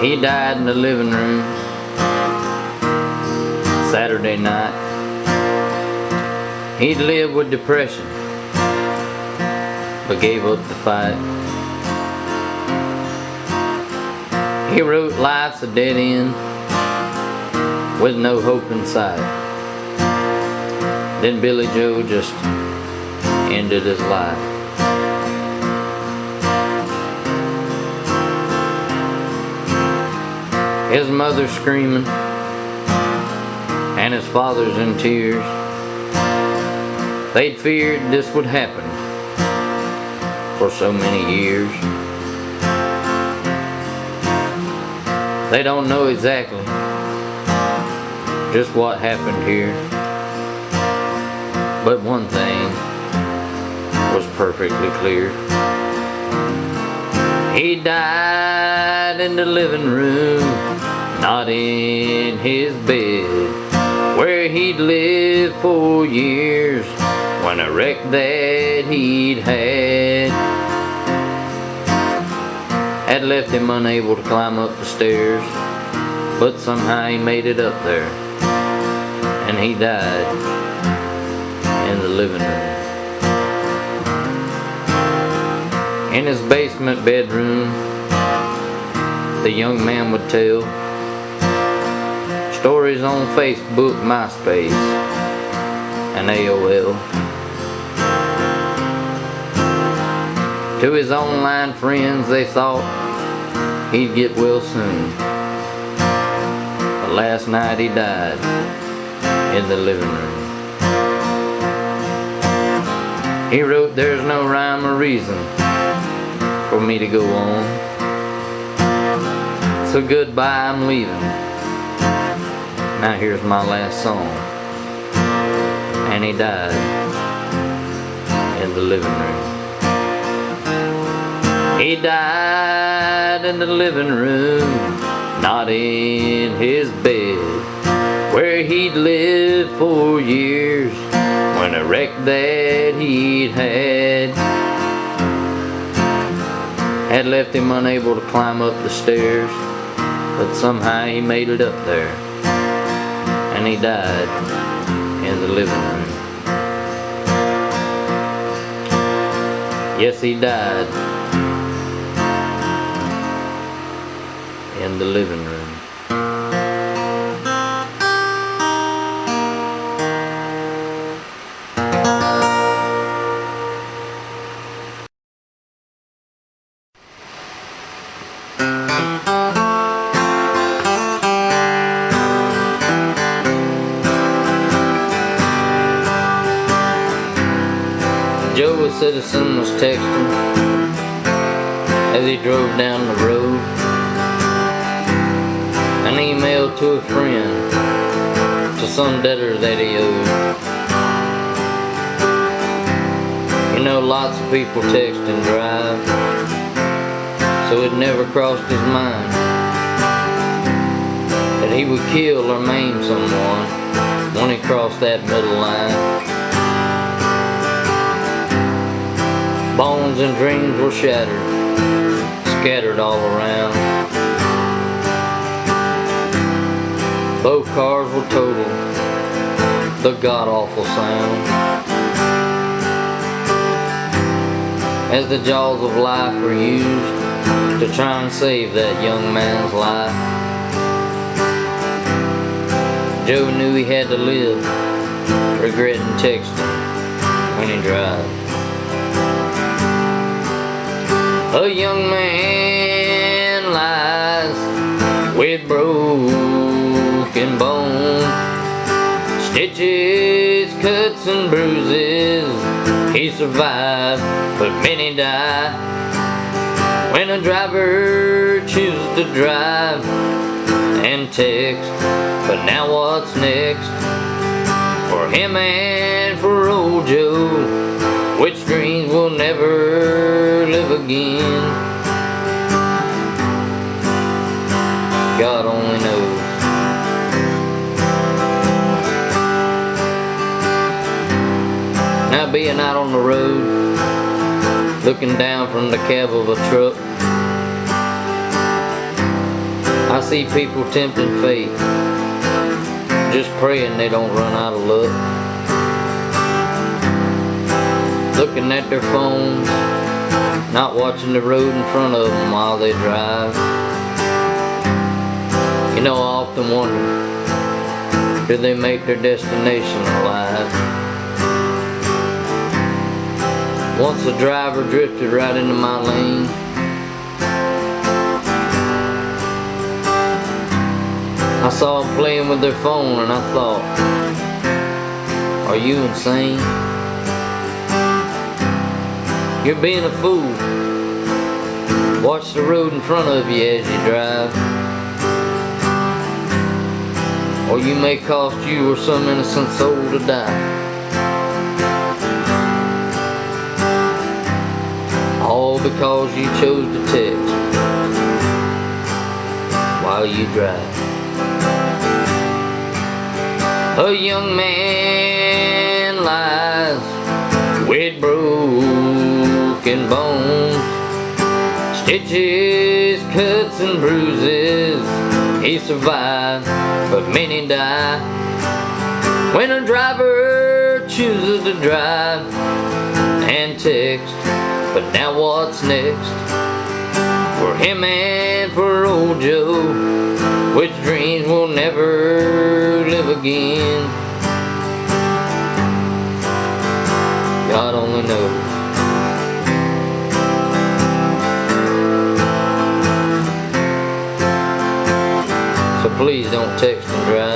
He died in the living room Saturday night. He'd lived with depression, but gave up the fight. He wrote life's a dead end with no hope in sight. Then Billy Joe just ended his life. His mother's screaming and his father's in tears. They'd feared this would happen for so many years. They don't know exactly just what happened here, but one thing was perfectly clear. He died in the living room, not in his bed, where he'd lived for years when a wreck that he'd had left him unable to climb up the stairs, but somehow he made it up there, and he died in the living room. In his basement bedroom, the young man would tell stories on Facebook, MySpace, and AOL. To his online friends, they thought he'd get well soon, but last night he died in the living room. He wrote, "There's no rhyme or reason for me to go on, so goodbye, I'm leaving. Now here's my last song." And he died in the living room. He died in the living room, not in his bed, where he'd lived for years when a wreck that he'd had left him unable to climb up the stairs, but somehow he made it up there, and he died in the living room. Yes, he died in the living room. Joe, a citizen, was texting as he drove down the road, an email to a friend, to some debtor that he owed. You know, lots of people text and drive, so it never crossed his mind that he would kill or maim someone when he crossed that middle line. Bones and dreams were shattered, scattered all around. Both cars were totaled, the god-awful sound. As the jaws of life were used to try and save that young man's life, Joe knew he had to live, regretting texting when he drives. A young man lies with broken bones, stitches, cuts and bruises. He survived, but many die when a driver chooses to drive and text. But now what's next for him and for old Joe? Which dreams will never live again? God only knows. Now being out on the road, looking down from the cab of a truck, I see people tempting fate, just praying they don't run out of luck. Looking at their phones, not watching the road in front of them while they drive. You know, I often wonder, do they make their destination alive? Once a driver drifted right into my lane. I saw them playing with their phone and I thought, are you insane? You're being a fool. Watch the road in front of you as you drive, or you may cost you or some innocent soul to die. All because you chose to text while you drive. A young man lies with broken bones, stitches, cuts and bruises. He survived, but many die. When a driver chooses to drive and text, but now what's next? For him and for old Joe, which dreams will never live again, God only knows. So please don't text and drive.